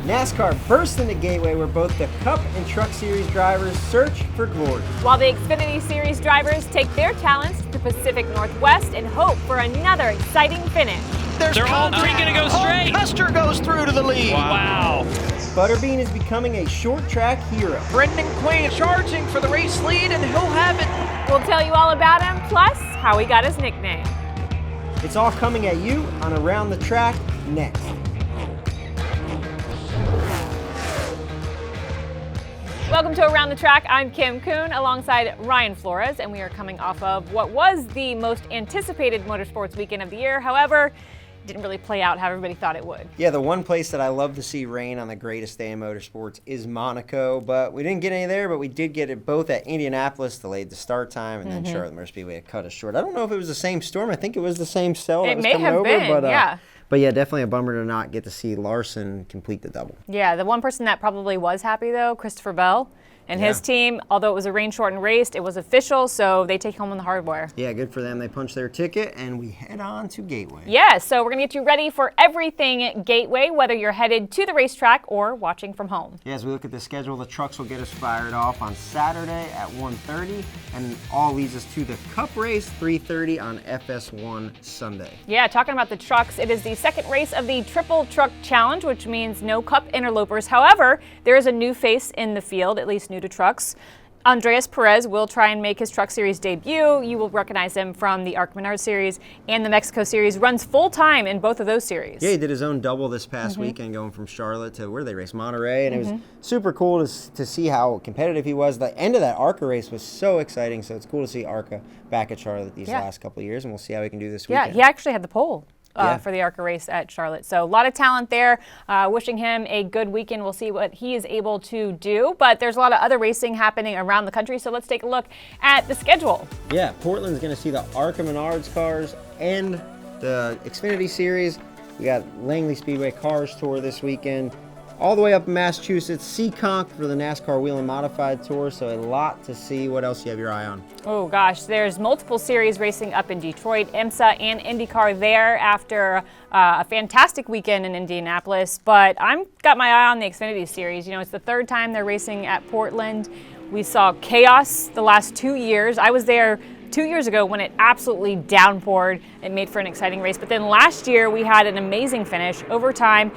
NASCAR burst into Gateway where both the Cup and Truck Series drivers search for glory. While the Xfinity Series drivers take their talents to the Pacific Northwest and hope for another exciting finish. They're all three going to go straight. Custer goes through to the lead. Wow. Butterbean is becoming a short track hero. Brendan Quinn charging for the race lead, and he'll have it. We'll tell you all about him, plus how he got his nickname. It's all coming at you on Around the Track next. Welcome to Around the Track. I'm Kim Coon alongside Ryan Flores, and we are coming off of what was the most anticipated motorsports weekend of the year. However, it didn't really play out how everybody thought it would. Yeah, the one place that I love to see rain on the greatest day in motorsports is Monaco, but we didn't get any there, but we did get it both at Indianapolis, delayed the start time, and then Charlotte Motor Speedway cut us short. I don't know if it was the same storm. I think it was the same cell that was coming over. It may have been, yeah. But yeah, definitely a bummer to not get to see Larson complete the double. Yeah, the one person that probably was happy, though, Christopher Bell and his team, although it was a rain-shortened race, it was official, so they take home on the hardware. Yeah, good for them. They punched their ticket, and we head on to Gateway. Yeah, so we're going to get you ready for everything Gateway, whether you're headed to the racetrack or watching from home. Yeah, as we look at the schedule, the trucks will get us fired off on Saturday at 1:30, and all leads us to the Cup race, 3:30 on FS1 Sunday. Yeah, talking about the trucks, it is the second race of the Triple Truck Challenge, which means no Cup interlopers. However, there is a new face in the field, at least new to trucks. Andreas Perez will try and make his Truck Series debut. You will recognize him from the ARC Menard Series and the Mexico Series. Runs full-time in both of those series. Yeah, he did his own double this past weekend, going from Charlotte to, where did they race? Monterey, and it was super cool to see how competitive he was. The end of that ARCA race was so exciting, so it's cool to see ARCA back at Charlotte these last couple of years, and we'll see how he can do this weekend. Yeah, he actually had the pole. For the ARCA race at Charlotte. So a lot of talent there. Wishing him a good weekend. We'll see what he is able to do. But there's a lot of other racing happening around the country. So let's take a look at the schedule. Yeah, Portland's going to see the ARCA Menards cars and the Xfinity Series. We got Langley Speedway Cars Tour this weekend. All the way up in Massachusetts, Seekonk for the NASCAR Wheel and Modified Tour, so a lot to see. What else do you have your eye on? Oh gosh, there's multiple series racing up in Detroit, IMSA and IndyCar there after a fantastic weekend in Indianapolis, but I've got my eye on the Xfinity Series. You know, it's the third time they're racing at Portland. We saw chaos the last 2 years. I was there 2 years ago when it absolutely downpoured. It made for an exciting race, but then last year we had an amazing finish, overtime.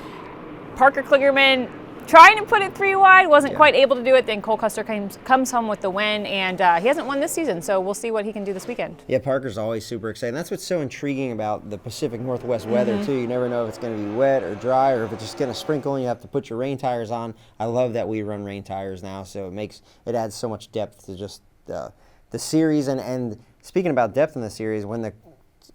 Parker Kligerman trying to put it 3 wide, wasn't quite able to do it. Then Cole Custer comes home with the win, and he hasn't won this season, so we'll see what he can do this weekend. Yeah, Parker's always super exciting. That's what's so intriguing about the Pacific Northwest weather, too. You never know if it's going to be wet or dry, or if it's just going to sprinkle and you have to put your rain tires on. I love that we run rain tires now, so it adds so much depth to just the series. And speaking about depth in the series, when the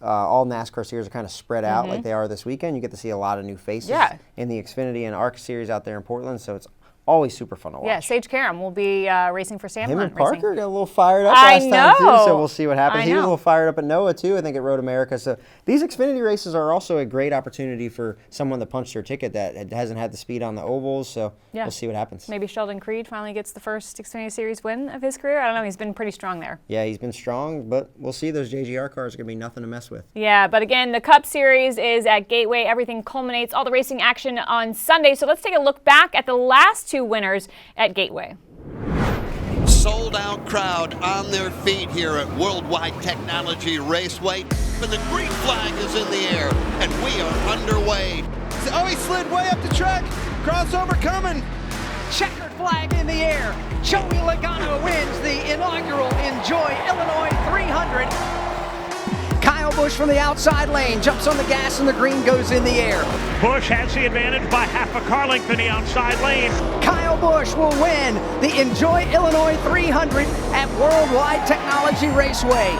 all NASCAR series are kind of spread out like they are this weekend, you get to see a lot of new faces in the Xfinity and ARC series out there in Portland, so it's always super fun to watch. Yeah, Sage Karam will be racing for Sam Him Hunt. and Parker got a little fired up last time, too, so we'll see what happens. I He was a know. little fired up at NOAA, too, I think, at Road America. So these Xfinity races are also a great opportunity for someone to punch their ticket that hasn't had the speed on the ovals, so we'll see what happens. Maybe Sheldon Creed finally gets the first Xfinity Series win of his career. I don't know, he's been pretty strong there. Yeah, he's been strong, but we'll see. Those JGR cars are going to be nothing to mess with. Yeah, but again, the Cup Series is at Gateway. Everything culminates, all the racing action on Sunday. So let's take a look back at the last 2 winners at Gateway. Sold out crowd on their feet here at World Wide Technology Raceway. And the green flag is in the air, and we are underway. Oh, he slid way up the track. Crossover coming. Checkered flag in the air. Joey Logano wins the inaugural Enjoy Illinois 300. Kyle Busch from the outside lane jumps on the gas and the green goes in the air. Busch has the advantage by half a car length in the outside lane. Kyle Busch will win the Enjoy Illinois 300 at World Wide Technology Raceway.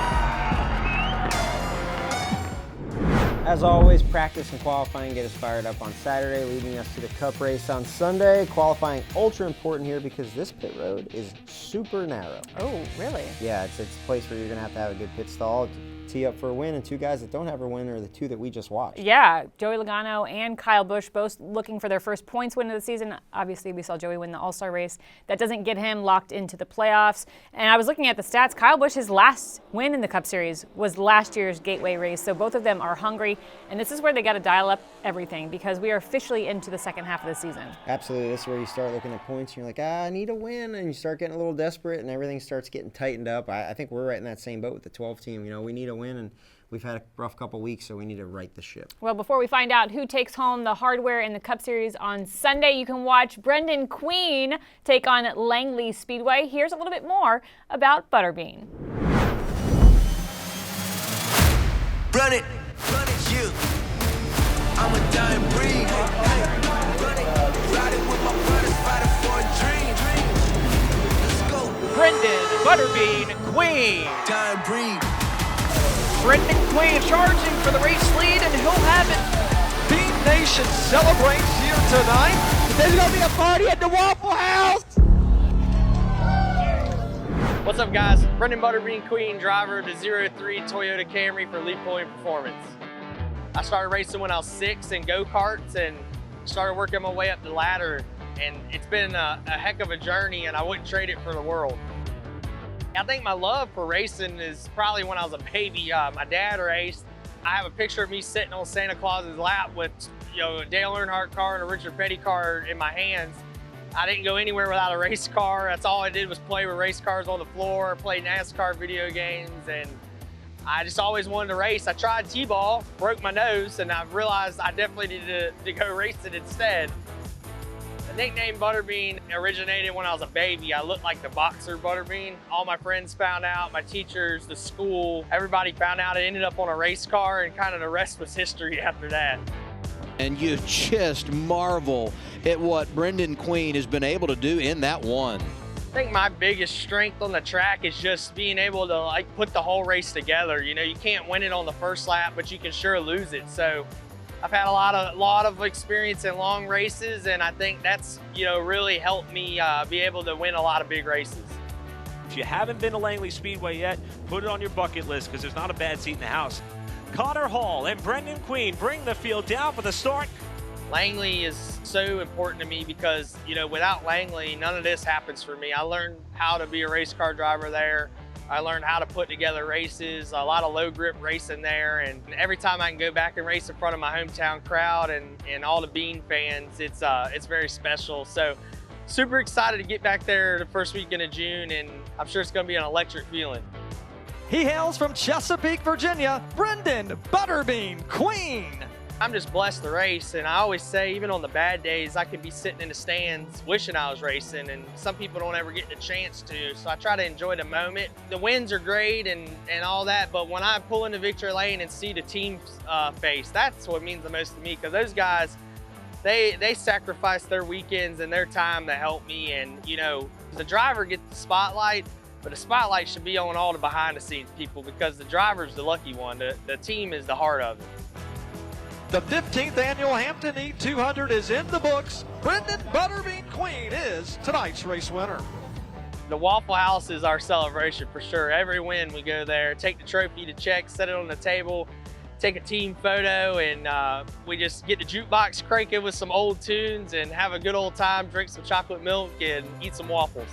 As always, practice and qualifying get us fired up on Saturday, leading us to the Cup race on Sunday. Qualifying ultra important here because this pit road is super narrow. Oh, really? Yeah, it's a place where you're going to have a good pit stall. tee up for a win, and 2 guys that don't have a win are the 2 that we just watched. Yeah, Joey Logano and Kyle Busch both looking for their first points win of the season. Obviously, we saw Joey win the All-Star race. That doesn't get him locked into the playoffs. And I was looking at the stats. Kyle Busch, his last win in the Cup Series was last year's Gateway race. So both of them are hungry. And this is where they got to dial up everything because we are officially into the second half of the season. Absolutely. This is where you start looking at points and you're like, I need a win. And you start getting a little desperate and everything starts getting tightened up. I think we're right in that same boat with the 12 team. You know, we need a win, and we've had a rough couple weeks, so we need to right the ship. Well, before we find out who takes home the hardware in the Cup Series on Sunday, you can watch Brendan Queen take on Langley Speedway. Here's a little bit more about Butterbean. Run it, you. I'm a dying breed. Run it, ride it with my brothers, fighting for a dream. Let's go. Brendan Butterbean Queen. Dying breed. Brendan Queen charging for the race lead, and he'll have it. Bean Nation celebrates here tonight. There's going to be a party at the Waffle House. What's up, guys? Brendan Butterbean Queen, driver of the 03 Toyota Camry for Leap Pulling Performance. I started racing when I was 6 in go-karts and started working my way up the ladder, and it's been a heck of a journey, and I wouldn't trade it for the world. I think my love for racing is probably when I was a baby. My dad raced. I have a picture of me sitting on Santa Claus's lap with, a Dale Earnhardt car and a Richard Petty car in my hands. I didn't go anywhere without a race car. That's all I did was play with race cars on the floor, play NASCAR video games, and I just always wanted to race. I tried T-ball, broke my nose, and I realized I definitely needed to go racing instead. The nickname Butterbean originated when I was a baby. I looked like the boxer Butterbean. All my friends found out, my teachers, the school, everybody found out. I ended up on a race car, and kind of the rest was history after that. And you just marvel at what Brendan Queen has been able to do in that one. I think my biggest strength on the track is just being able to put the whole race together. You can't win it on the first lap, but you can sure lose it. So I've had a lot of experience in long races, and I think that's really helped me be able to win a lot of big races. If you haven't been to Langley Speedway yet, put it on your bucket list because there's not a bad seat in the house. Connor Hall and Brendan Queen bring the field down for the start. Langley is so important to me because, without Langley, none of this happens for me. I learned how to be a race car driver there. I learned how to put together races, a lot of low grip racing there. And every time I can go back and race in front of my hometown crowd and all the Bean fans, it's very special. So super excited to get back there the first weekend of June, and I'm sure it's going to be an electric feeling. He hails from Chesapeake, Virginia, Brendan Butterbean Queen. I'm just blessed to race, and I always say, even on the bad days, I could be sitting in the stands wishing I was racing, and some people don't ever get the chance to, so I try to enjoy the moment. The wins are great and all that, but when I pull into victory lane and see the team's face, that's what means the most to me, because those guys, they sacrifice their weekends and their time to help me, and the driver gets the spotlight, but the spotlight should be on all the behind-the-scenes people, because the driver's the lucky one. The team is the heart of it. The 15th annual Hampton Heat 200 is in the books. Brendan Butterbean Queen is tonight's race winner. The Waffle House is our celebration for sure. Every win we go there, take the trophy to check, set it on the table, take a team photo, and we just get the jukebox cranking with some old tunes and have a good old time, drink some chocolate milk and eat some waffles.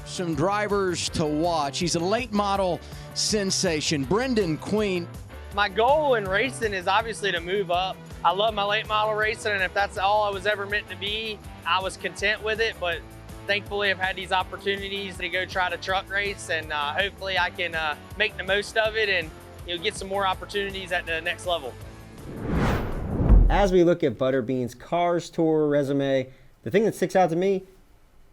Some drivers to watch. He's a late model sensation. Brendan Queen. My goal in racing is obviously to move up. I love my late model racing, and if that's all I was ever meant to be, I was content with it. But thankfully, I've had these opportunities to go try to truck race, and hopefully I can make the most of it and get some more opportunities at the next level. As we look at Butterbean's Cars Tour resume, the thing that sticks out to me,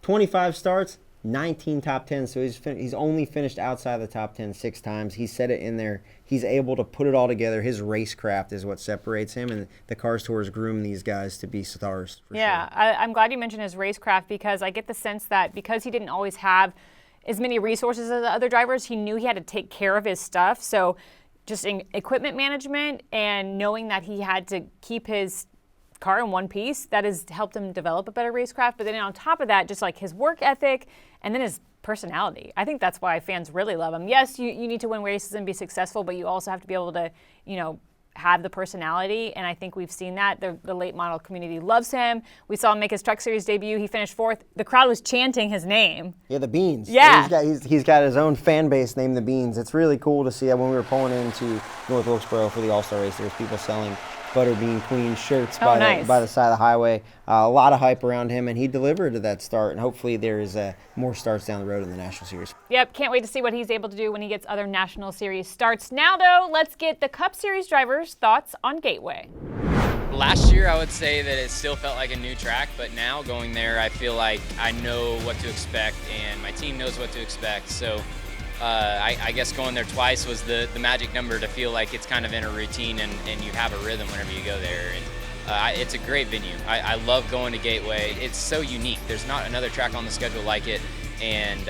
25 starts, 19 top 10, so he's only finished outside the top 10 6 times. He said it in there. He's able to put it all together. His racecraft is what separates him, and the Cars Tours groom these guys to be stars. Yeah, sure. I'm glad you mentioned his racecraft, because I get the sense that because he didn't always have as many resources as the other drivers, he knew he had to take care of his stuff. So just in equipment management and knowing that he had to keep his car in one piece. That has helped him develop a better racecraft. But then on top of that, just like his work ethic and then his personality. I think that's why fans really love him. Yes, you need to win races and be successful, but you also have to be able to, have the personality, and I think we've seen that. The late model community loves him. We saw him make his Truck Series debut. He finished 4th. The crowd was chanting his name. Yeah, the Beans. Yeah. He's got his own fan base named the Beans. It's really cool to see that when we were pulling into North Wilkesboro for the All-Star race, there was people selling Butterbean Queen shirts by the side of the highway. A lot of hype around him, and he delivered to that start, and hopefully there is more starts down the road in the National Series. Yep, can't wait to see what he's able to do when he gets other National Series starts. Now, though, let's get the Cup Series drivers' thoughts on Gateway. Last year, I would say that it still felt like a new track, but now going there, I feel like I know what to expect, and my team knows what to expect. So I guess going there twice was the magic number to feel like it's kind of in a routine and you have a rhythm whenever you go there. And it's a great venue. I love going to Gateway. It's so unique. There's not another track on the schedule like it. And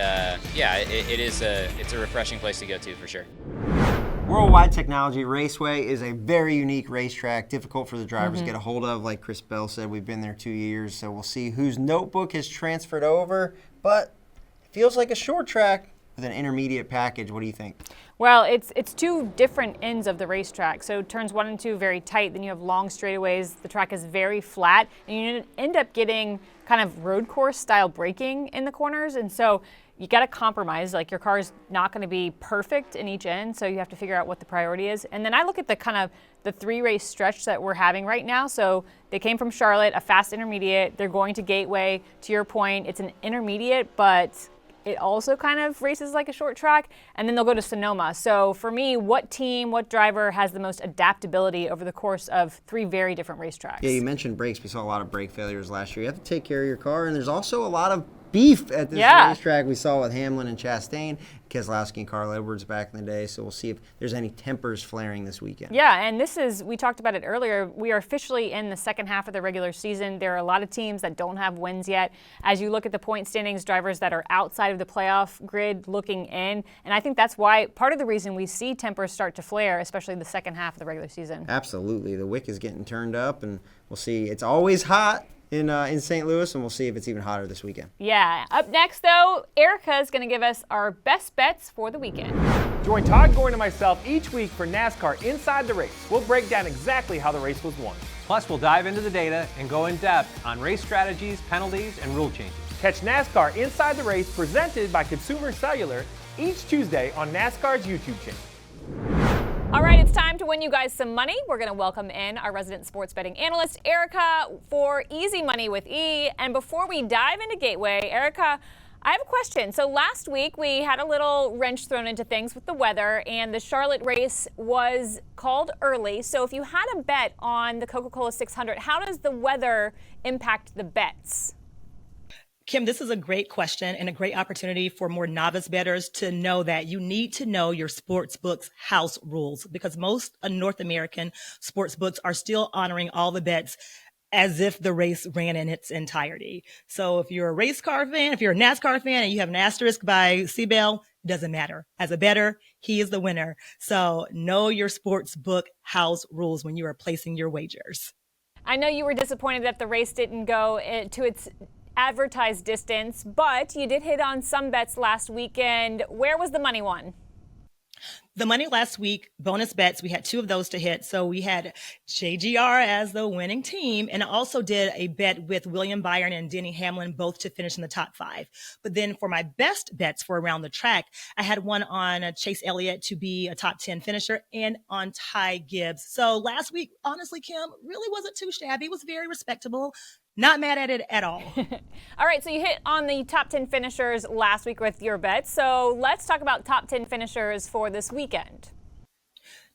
it's a refreshing place to go to for sure. World Wide Technology Raceway is a very unique racetrack, difficult for the drivers to get a hold of. Like Chris Bell said, we've been there 2 years, so we'll see whose notebook has transferred over. But it feels like a short track with an intermediate package. What do you think? Well, it's two different ends of the racetrack. So turns 1 and 2 very tight. Then you have long straightaways. The track is very flat, and you end up getting kind of road course style braking in the corners. And so you got to compromise. Like your car is not going to be perfect in each end, so you have to figure out what the priority is. And then I look at the kind of the 3-race stretch that we're having right now. So they came from Charlotte, a fast intermediate. They're going to Gateway. To your point, it's an intermediate, but it also kind of races like a short track, and then they'll go to Sonoma. So for me, what team, what driver has the most adaptability over the course of 3 very different racetracks? Yeah, you mentioned brakes. We saw a lot of brake failures last year. You have to take care of your car, and there's also a lot of beef at this racetrack. We saw with Hamlin and Chastain, Keselowski and Carl Edwards back in the day. So we'll see if there's any tempers flaring this weekend. Yeah, and we talked about it earlier, we are officially in the second half of the regular season. There are a lot of teams that don't have wins yet. As you look at the point standings, drivers that are outside of the playoff grid looking in, and I think that's why part of the reason we see tempers start to flare, especially the second half of the regular season. Absolutely. The wick is getting turned up, and we'll see. It's always hot in St. Louis, and we'll see if it's even hotter this weekend. Yeah. Up next, though, Erica is going to give us our best bets for the weekend. Join Todd Gordon and myself each week for NASCAR Inside the Race. We'll break down exactly how the race was won. Plus, we'll dive into the data and go in depth on race strategies, penalties, and rule changes. Catch NASCAR Inside the Race presented by Consumer Cellular each Tuesday on NASCAR's YouTube channel. All right, it's time to win you guys some money. We're going to welcome in our resident sports betting analyst, Erica, for Easy Money with E. And before we dive into Gateway, Erica, I have a question. So last week we had a little wrench thrown into things with the weather, and the Charlotte race was called early. So if you had a bet on the Coca-Cola 600, how does the weather impact the bets? Kim, this is a great question and a great opportunity for more novice bettors to know that you need to know your sports book's house rules, because most North American sports books are still honoring all the bets as if the race ran in its entirety. So if you're a race car fan, if you're a NASCAR fan and you have an asterisk by Seabell, doesn't matter. As a bettor, he is the winner. So know your sports book house rules when you are placing your wagers. I know you were disappointed that the race didn't go to its advertised distance, but you did hit on some bets last weekend. Where was the money won? The money last week, bonus bets, we had 2 of those to hit. So we had JGR as the winning team, and I also did a bet with William Byron and Denny Hamlin, both to finish in the top 5. But then for my best bets for around the track, I had one on Chase Elliott to be a top 10 finisher and on Ty Gibbs. So last week, honestly, Kim, really wasn't too shabby. It was very respectable. Not mad at it at all. All right, so you hit on the top 10 finishers last week with your bets. So let's talk about top 10 finishers for this weekend.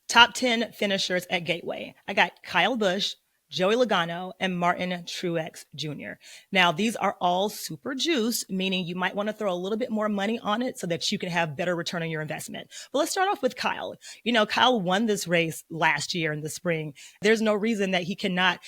Top 10 finishers at Gateway. I got Kyle Busch, Joey Logano, and Martin Truex Jr. Now, these are all super juice, meaning you might want to throw a little bit more money on it so that you can have better return on your investment. But let's start off with Kyle. You know, Kyle won this race last year in the spring. There's no reason that he cannot,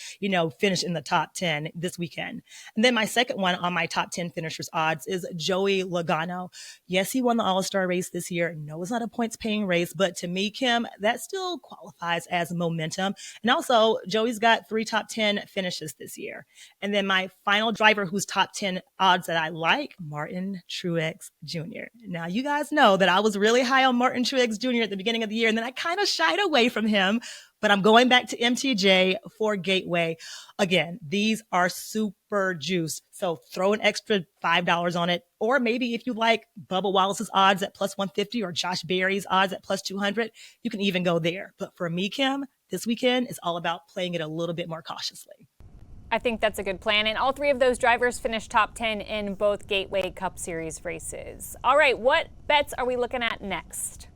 finish in the top 10 this weekend. And then my second one on my top 10 finishers odds is Joey Logano. Yes, he won the All-Star race this year. No, it's not a points-paying race, but to me, Kim, that still qualifies as momentum. And also, Joey's got got 3 top 10 finishes this year. And then my final driver who's top 10 odds that I like, Martin Truex Jr. Now, you guys know that I was really high on Martin Truex Jr. at the beginning of the year, and then I kind of shied away from him. But I'm going back to MTJ for Gateway. Again, these are super juiced. So throw an extra $5 on it. Or maybe if you like Bubba Wallace's odds at plus 150 or Josh Berry's odds at plus 200, you can even go there. But for me, Kim, this weekend is all about playing it a little bit more cautiously. I think that's a good plan. And all 3 of those drivers finished top 10 in both Gateway Cup Series races. All right, what bets are we looking at next?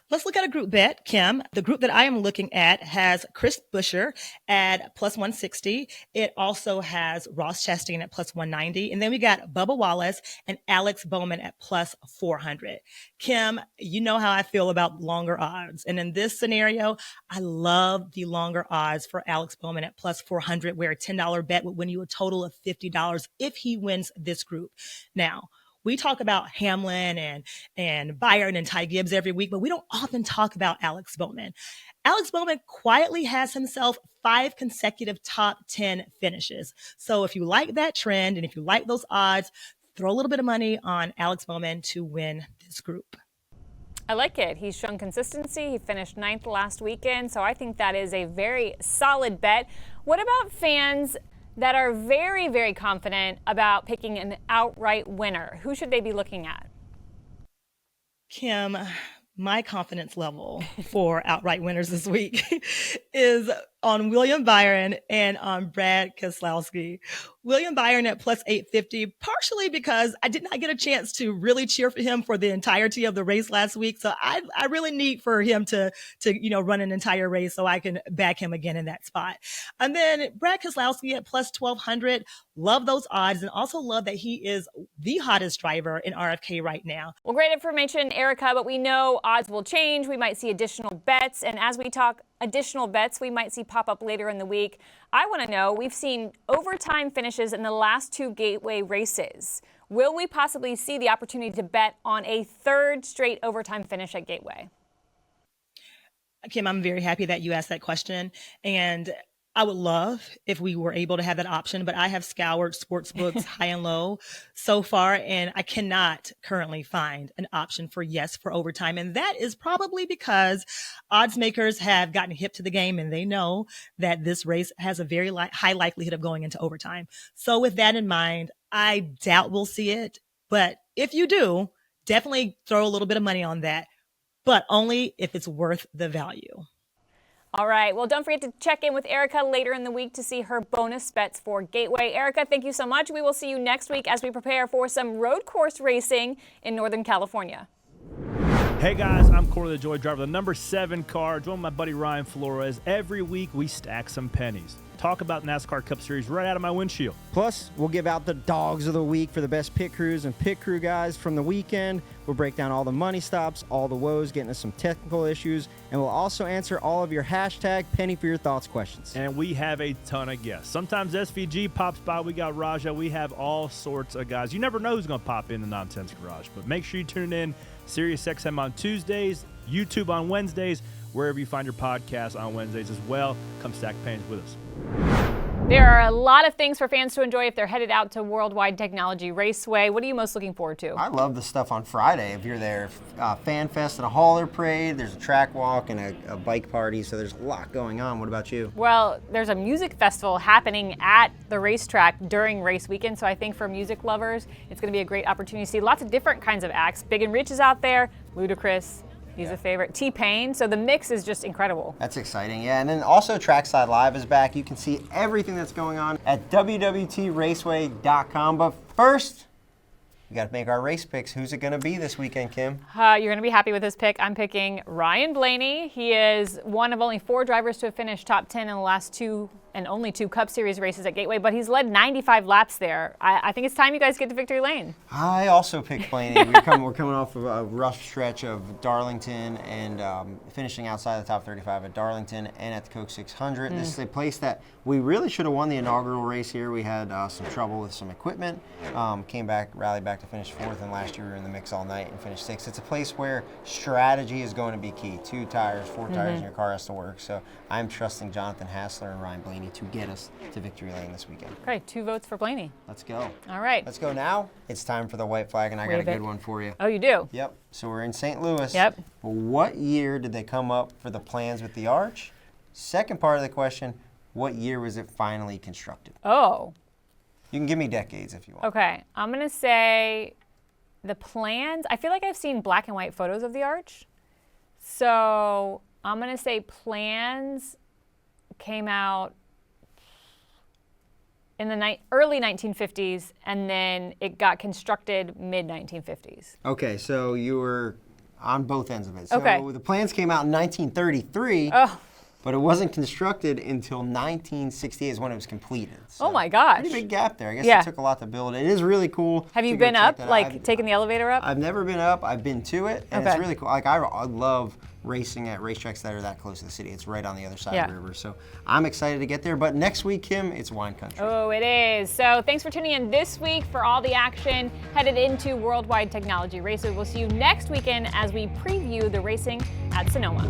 Let's look at a group bet, Kim. The group that I am looking at has Chris Buescher at plus 160. It also has Ross Chastain at plus 190. And then we got Bubba Wallace and Alex Bowman at plus 400. Kim, you know how I feel about longer odds. And in this scenario, I love the longer odds for Alex Bowman at plus 400, where a $10 bet would win you a total of $50 if he wins this group. Now, we talk about Hamlin and Byron and Ty Gibbs every week, but we don't often talk about Alex Bowman. Alex Bowman quietly has himself 5 consecutive top 10 finishes. So if you like that trend and if you like those odds, throw a little bit of money on Alex Bowman to win this group. I like it. He's shown consistency. He finished 9th last weekend, so I think that is a very solid bet. What about fans that are very, very confident about picking an outright winner? Who should they be looking at? Kim, my confidence level for outright winners this week is on William Byron and on Brad Keselowski. William Byron at plus 850, partially because I did not get a chance to really cheer for him for the entirety of the race last week. So I really need for him to run an entire race so I can back him again in that spot. And then Brad Keselowski at plus 1200. Love those odds, and also love that he is the hottest driver in RFK right now. Well, great information, Erica, but we know odds will change. We might see additional bets, and as we talk additional bets we might see pop up later in the week, I want to know, we've seen overtime finishes in the last 2 Gateway races. Will we possibly see the opportunity to bet on a 3rd straight overtime finish at Gateway? Kim, I'm very happy that you asked that question, and I would love if we were able to have that option, but I have scoured sports books high and low so far, and I cannot currently find an option for overtime. And that is probably because odds makers have gotten hip to the game and they know that this race has a very high likelihood of going into overtime. So with that in mind, I doubt we'll see it. But if you do, definitely throw a little bit of money on that, but only if it's worth the value. All right. Well, don't forget to check in with Erica later in the week to see her bonus bets for Gateway. Erica, thank you so much. We will see you next week as we prepare for some road course racing in Northern California. Hey guys, I'm Corey the Joy Driver, the number 7 car, joined my buddy Ryan Flores. Every week we stack some pennies. Talk about NASCAR Cup Series right out of my windshield. Plus, we'll give out the dogs of the week for the best pit crews and pit crew guys from the weekend. We'll break down all the money stops, all the woes, get into some technical issues, and we'll also answer all of your hashtag Penny for Your Thoughts questions. And we have a ton of guests. Sometimes SVG pops by. We got Raja. We have all sorts of guys. You never know who's going to pop in the Nonsense Garage, but make sure you tune in. SiriusXM on Tuesdays, YouTube on Wednesdays, wherever you find your podcast on Wednesdays as well. Come stack pennies with us. There are a lot of things for fans to enjoy if they're headed out to World Wide Technology Raceway. What are you most looking forward to? I love the stuff on Friday. If you're there, Fan Fest and a hauler parade, there's a track walk and a bike party, so there's a lot going on. What about you? Well, there's a music festival happening at the racetrack during race weekend, so I think for music lovers, it's going to be a great opportunity to see lots of different kinds of acts. Big and Rich is out there, Ludacris. He's a favorite. T-Pain. So the mix is just incredible. That's exciting, yeah. And then also Trackside Live is back. You can see everything that's going on at www.raceway.com. But first, we got to make our race picks. Who's it going to be this weekend, Kim? You're going to be happy with this pick. I'm picking Ryan Blaney. He is one of only 4 drivers to have finished top 10 in the last 2 and only 2 Cup Series races at Gateway, but he's led 95 laps there. I think it's time you guys get to victory lane. I also picked Blaney. We're coming off of a rough stretch of Darlington and finishing outside the top 35 at Darlington and at the Coke 600. This is a place that we really should have won the inaugural race here. We had some trouble with some equipment, rallied back to finish 4th, and last year we were in the mix all night and finished 6th. It's a place where strategy is going to be key. 2 tires, 4 tires in your car has to work. So I'm trusting Jonathan Hassler and Ryan Blaney to get us to victory lane this weekend. Okay, 2 votes for Blaney. Let's go. All right. Let's go now. It's time for the white flag, and I got a good one for you. Oh, you do? Yep. So we're in St. Louis. Yep. What year did they come up for the plans with the arch? Second part of the question, what year was it finally constructed? Oh. You can give me decades if you want. Okay, I'm going to say the plans. I feel like I've seen black and white photos of the arch. So I'm going to say plans came out in the early 1950s, and then it got constructed mid-1950s. Okay, so you were on both ends of it. So Okay. the plans came out in 1933. Oh. But it wasn't constructed until 1968 is when it was completed. So Oh my gosh. Pretty big gap there. I guess Yeah. it took a lot to build it. It is really cool. Have you to go been check up, that out. like taking the elevator up? I've never been up. I've been to it, and it's Okay. really cool. Like I love racing at racetracks that are that close to the city. It's right on the other side of the river. So I'm excited to get there. But next week, Kim, it's wine country. Oh, it is. So thanks for tuning in this week for all the action headed into World Wide Technology Raceway. We'll see you next weekend as we preview the racing at Sonoma.